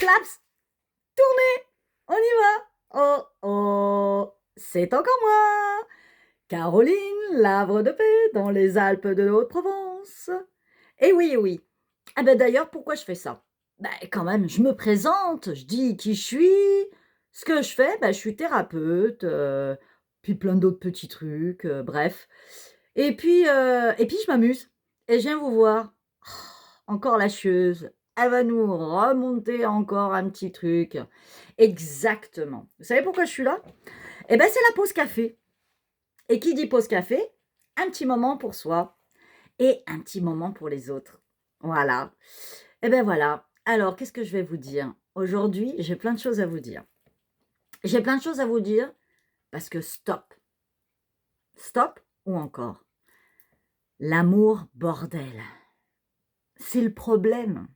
Klaps, tournez, on y va. Oh, oh, c'est encore moi, Caroline, Lavre de paix, dans les Alpes de Haute-Provence. Eh oui, eh oui. Ah ben d'ailleurs, pourquoi je fais ça? Ben quand même, je me présente, je dis qui je suis, ce que je fais, ben je suis thérapeute, puis plein d'autres petits trucs, bref. Et puis je m'amuse et je viens vous voir. Encore la chieuse, elle va nous remonter encore un petit truc. Exactement. Vous savez pourquoi je suis là? Eh ben c'est la pause café. Et qui dit pause café? Un petit moment pour soi et un petit moment pour les autres. Voilà. Eh ben voilà. Alors, qu'est-ce que je vais vous dire? Aujourd'hui, j'ai plein de choses à vous dire. J'ai plein de choses à vous dire parce que stop. Stop ou encore? L'amour, bordel. C'est le problème.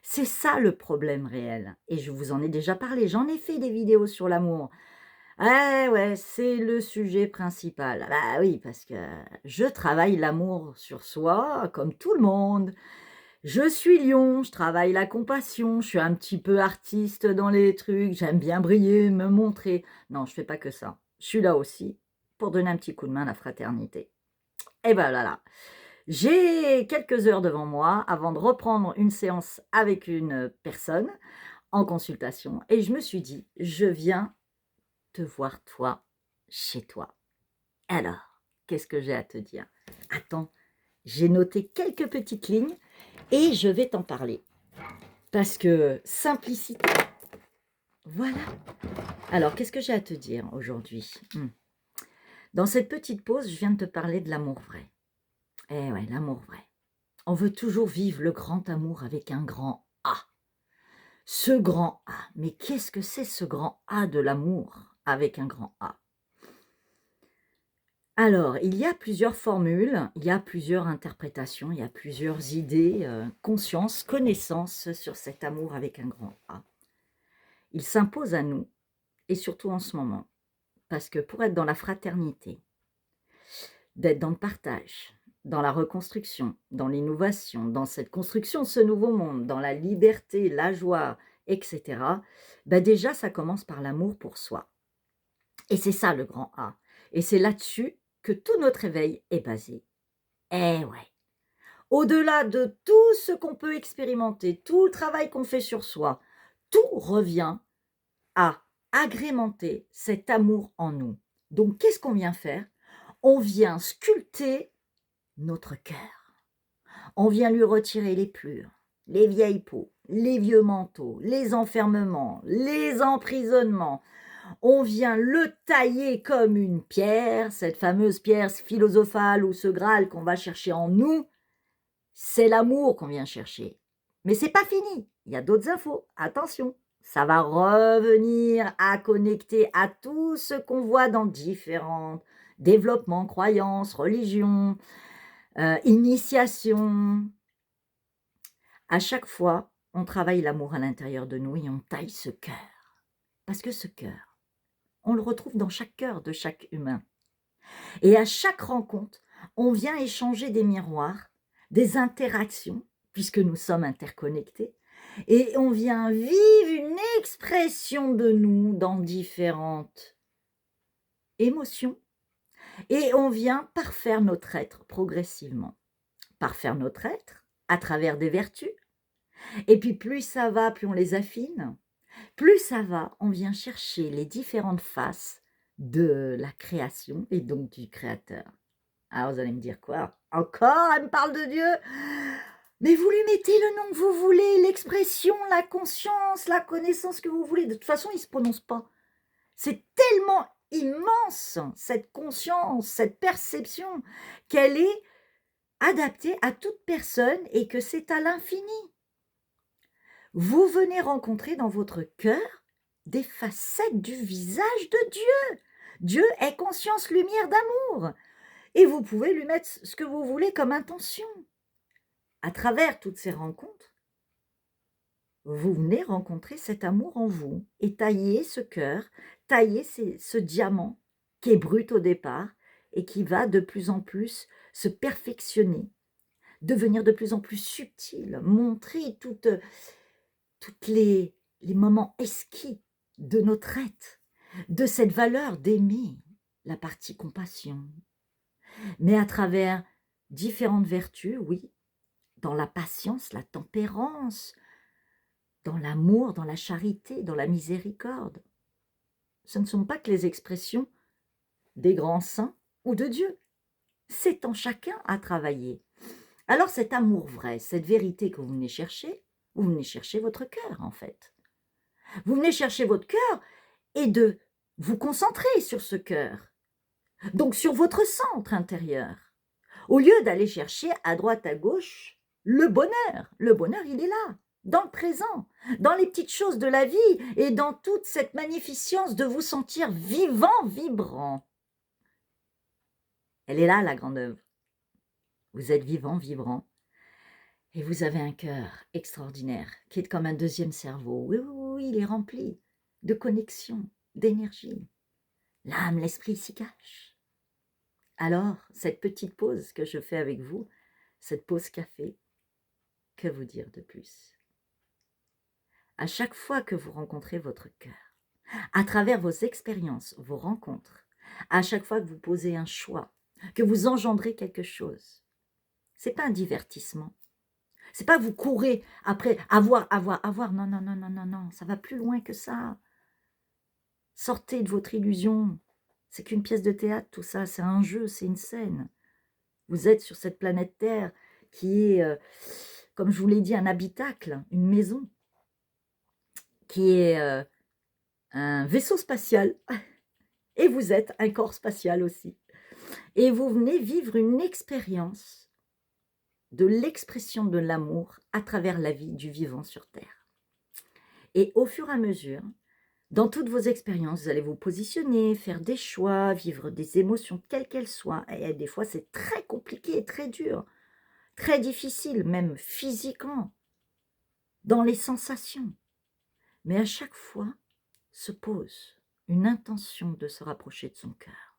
C'est ça le problème réel. Et je vous en ai déjà parlé. J'en ai fait des vidéos sur l'amour. Ouais, c'est le sujet principal. Bah oui, parce que je travaille l'amour sur soi, comme tout le monde. Je suis lion, je travaille la compassion, je suis un petit peu artiste dans les trucs, j'aime bien briller, me montrer. Non, je fais pas que ça. Je suis là aussi pour donner un petit coup de main à la fraternité. Et ben là, j'ai quelques heures devant moi avant de reprendre une séance avec une personne en consultation et je me suis dit, je viens te voir toi, chez toi. Alors, qu'est-ce que j'ai à te dire? Attends, j'ai noté quelques petites lignes et je vais t'en parler. Parce que simplicité, voilà. Alors, qu'est-ce que j'ai à te dire aujourd'hui? Dans cette petite pause, je viens de te parler de l'amour vrai. Eh ouais, l'amour vrai. On veut toujours vivre le grand amour avec un grand A. Ce grand A. Mais qu'est-ce que c'est ce grand A de l'amour avec un grand A? Alors, il y a plusieurs formules, il y a plusieurs interprétations, il y a plusieurs idées, conscience, connaissance sur cet amour avec un grand A. Il s'impose à nous, et surtout en ce moment, parce que pour être dans la fraternité, d'être dans le partage, dans la reconstruction, dans l'innovation, dans cette construction de ce nouveau monde, dans la liberté, la joie, etc., déjà, ça commence par l'amour pour soi. Et c'est ça le grand A. Et c'est là-dessus que tout notre éveil est basé. Eh ouais. Au-delà de tout ce qu'on peut expérimenter, tout le travail qu'on fait sur soi, tout revient à agrémenter cet amour en nous. Donc, qu'est-ce qu'on vient faire? On vient sculpter notre cœur. On vient lui retirer les plures, les vieilles peaux, les vieux manteaux, les enfermements, les emprisonnements. On vient le tailler comme une pierre, cette fameuse pierre philosophale ou ce Graal qu'on va chercher en nous. C'est l'amour qu'on vient chercher. Mais c'est pas fini. Il y a d'autres infos. Attention, ça va revenir à connecter à tout ce qu'on voit dans différents développements, croyances, religions, initiations. À chaque fois, on travaille l'amour à l'intérieur de nous et on taille ce cœur. Parce que ce cœur, on le retrouve dans chaque cœur de chaque humain. Et à chaque rencontre, on vient échanger des miroirs, des interactions, puisque nous sommes interconnectés, et on vient vivre une expression de nous dans différentes émotions, et on vient parfaire notre être progressivement. Parfaire notre être à travers des vertus, et puis plus ça va, plus on les affine, plus ça va, on vient chercher les différentes faces de la création et donc du créateur. Alors vous allez me dire quoi? Encore, elle me parle de Dieu? Mais vous lui mettez le nom que vous voulez, l'expression, la conscience, la connaissance que vous voulez. De toute façon, il ne se prononce pas. C'est tellement immense, cette conscience, cette perception, qu'elle est adaptée à toute personne et que c'est à l'infini. Vous venez rencontrer dans votre cœur des facettes du visage de Dieu. Dieu est conscience, lumière, d'amour. Et vous pouvez lui mettre ce que vous voulez comme intention. À travers toutes ces rencontres, vous venez rencontrer cet amour en vous et tailler ce cœur, tailler ce diamant qui est brut au départ et qui va de plus en plus se perfectionner, devenir de plus en plus subtil, montrer toutes les les moments exquis de notre être, de cette valeur d'aimer la partie compassion, mais à travers différentes vertus, oui, dans la patience, la tempérance, dans l'amour, dans la charité, dans la miséricorde. Ce ne sont pas que les expressions des grands saints ou de Dieu. C'est en chacun à travailler. Alors cet amour vrai, cette vérité que vous venez chercher votre cœur en fait. Vous venez chercher votre cœur et de vous concentrer sur ce cœur, donc sur votre centre intérieur, au lieu d'aller chercher à droite, à gauche le bonheur. Le bonheur, il est là, dans le présent, dans les petites choses de la vie et dans toute cette magnificence de vous sentir vivant, vibrant. Elle est là, la grande œuvre. Vous êtes vivant, vibrant, et vous avez un cœur extraordinaire qui est comme un deuxième cerveau. Oui, oui, oui, il est rempli de connexion, d'énergie. L'âme, l'esprit s'y cache. Alors, cette petite pause que je fais avec vous, cette pause café, que vous dire de plus? À chaque fois que vous rencontrez votre cœur, à travers vos expériences, vos rencontres, à chaque fois que vous posez un choix, que vous engendrez quelque chose, c'est pas un divertissement. C'est pas que vous courez après avoir. Non, non, non, non, non, non, ça va plus loin que ça. Sortez de votre illusion. C'est qu'une pièce de théâtre, tout ça, c'est un jeu, c'est une scène. Vous êtes sur cette planète Terre qui est, comme je vous l'ai dit, un habitacle, une maison, qui est un vaisseau spatial. Et vous êtes un corps spatial aussi. Et vous venez vivre une expérience de l'expression de l'amour à travers la vie du vivant sur Terre. Et au fur et à mesure, dans toutes vos expériences, vous allez vous positionner, faire des choix, vivre des émotions, quelles qu'elles soient. Et des fois, c'est très compliqué, très dur, très difficile, même physiquement, dans les sensations. Mais à chaque fois, se pose une intention de se rapprocher de son cœur,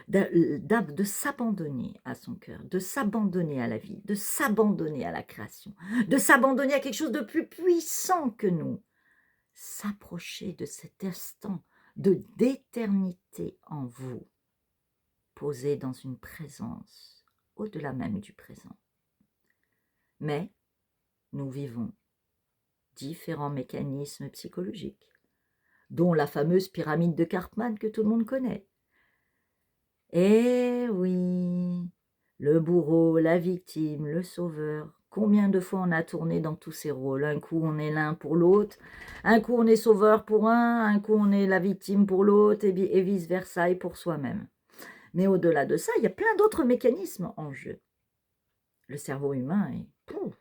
de s'abandonner à son cœur, de s'abandonner à la vie, de s'abandonner à la création, de s'abandonner à quelque chose de plus puissant que nous. S'approcher de cet instant d'éternité en vous, posé dans une présence au-delà même du présent. Mais nous vivons différents mécanismes psychologiques, dont la fameuse pyramide de Karpman que tout le monde connaît. Eh oui, le bourreau, la victime, le sauveur. Combien de fois on a tourné dans tous ces rôles? Un coup, on est l'un pour l'autre. Un coup, on est sauveur pour un coup, on est la victime pour l'autre, et vice-versa, et pour soi-même. Mais au-delà de ça, il y a plein d'autres mécanismes en jeu. Le cerveau humain est... Pouf.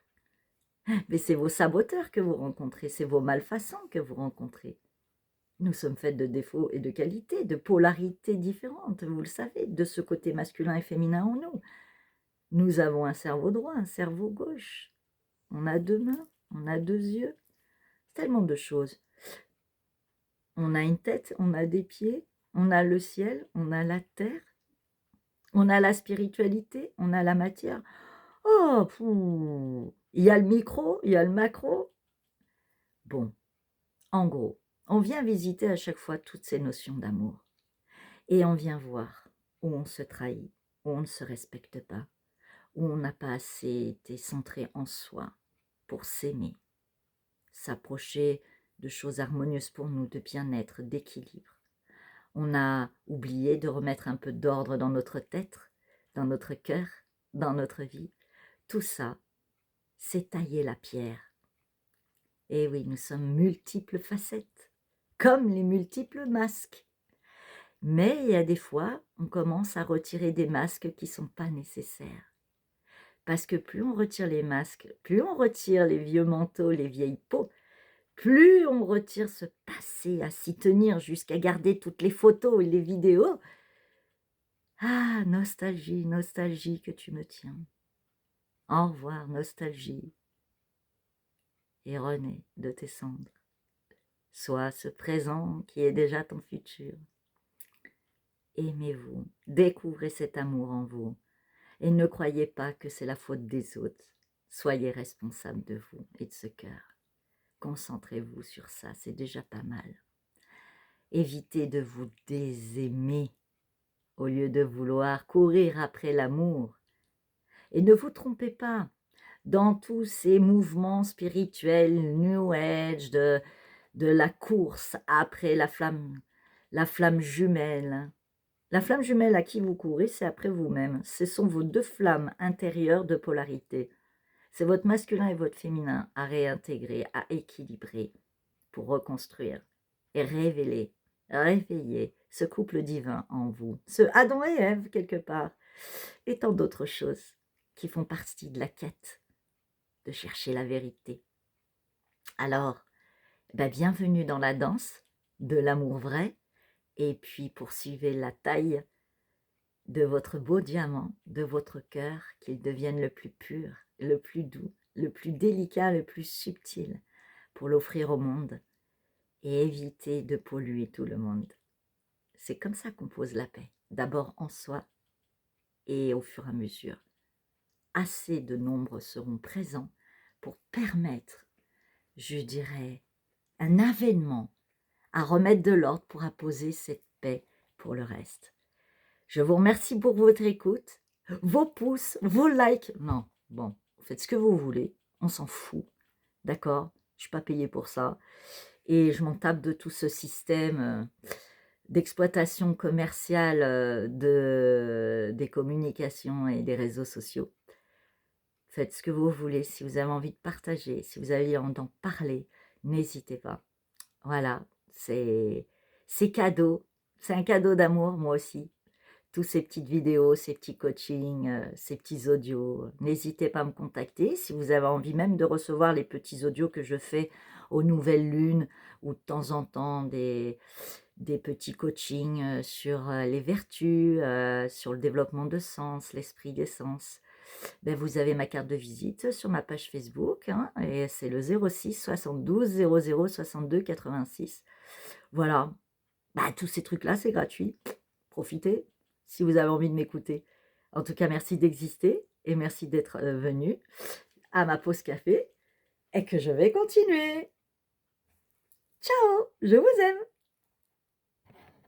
Mais c'est vos saboteurs que vous rencontrez, c'est vos malfaçons que vous rencontrez. Nous sommes faits de défauts et de qualités, de polarités différentes, vous le savez, de ce côté masculin et féminin en nous. Nous avons un cerveau droit, un cerveau gauche. On a deux mains, on a deux yeux. Tellement de choses. On a une tête, on a des pieds, on a le ciel, on a la terre, on a la spiritualité, on a la matière. Oh, fou. Il y a le micro, il y a le macro. Bon, en gros, on vient visiter à chaque fois toutes ces notions d'amour. Et on vient voir où on se trahit, où on ne se respecte pas, où on n'a pas assez été centré en soi pour s'aimer, s'approcher de choses harmonieuses pour nous, de bien-être, d'équilibre. On a oublié de remettre un peu d'ordre dans notre tête, dans notre cœur, dans notre vie. Tout ça, c'est tailler la pierre. Et oui, nous sommes multiples facettes, comme les multiples masques. Mais il y a des fois, on commence à retirer des masques qui ne sont pas nécessaires. Parce que plus on retire les masques, plus on retire les vieux manteaux, les vieilles peaux, plus on retire ce passé à s'y tenir jusqu'à garder toutes les photos et les vidéos. Ah, nostalgie, nostalgie que tu me tiens. Au revoir, nostalgie. Et renais de tes cendres. Sois ce présent qui est déjà ton futur. Aimez-vous, découvrez cet amour en vous. Et ne croyez pas que c'est la faute des autres. Soyez responsable de vous et de ce cœur. Concentrez-vous sur ça, c'est déjà pas mal. Évitez de vous désaimer au lieu de vouloir courir après l'amour. Et ne vous trompez pas, dans tous ces mouvements spirituels, New Age, de la course après la flamme jumelle. La flamme jumelle à qui vous courez, c'est après vous-même. Ce sont vos deux flammes intérieures de polarité. C'est votre masculin et votre féminin à réintégrer, à équilibrer pour reconstruire et révéler, réveiller ce couple divin en vous, ce Adam et Ève quelque part, et tant d'autres choses qui font partie de la quête de chercher la vérité. Alors, bienvenue dans la danse de l'amour vrai, et puis poursuivez la taille de votre beau diamant, de votre cœur, qu'il devienne le plus pur, le plus doux, le plus délicat, le plus subtil, pour l'offrir au monde, et éviter de polluer tout le monde. C'est comme ça qu'on pose la paix, d'abord en soi, et au fur et à mesure. Assez de nombres seront présents pour permettre, je dirais, un avènement à remettre de l'ordre pour apposer cette paix pour le reste. Je vous remercie pour votre écoute, vos pouces, vos likes. Non, bon, faites ce que vous voulez, on s'en fout, d'accord? Je ne suis pas payée pour ça. Et je m'en tape de tout ce système d'exploitation commerciale des communications et des réseaux sociaux. Faites ce que vous voulez, si vous avez envie de partager, si vous avez envie d'en parler, n'hésitez pas. Voilà, c'est cadeau, c'est un cadeau d'amour, moi aussi. Tous ces petites vidéos, ces petits coachings, ces petits audios, n'hésitez pas à me contacter. Si vous avez envie même de recevoir les petits audios que je fais aux nouvelles lunes ou de temps en temps des petits coachings sur les vertus, sur le développement de sens, l'esprit des sens, vous avez ma carte de visite sur ma page Facebook, hein, et c'est le 06 72 00 62 86. Voilà, tous ces trucs-là, c'est gratuit. Profitez si vous avez envie de m'écouter. En tout cas, merci d'exister et merci d'être venu à ma pause café et que je vais continuer. Ciao, je vous aime.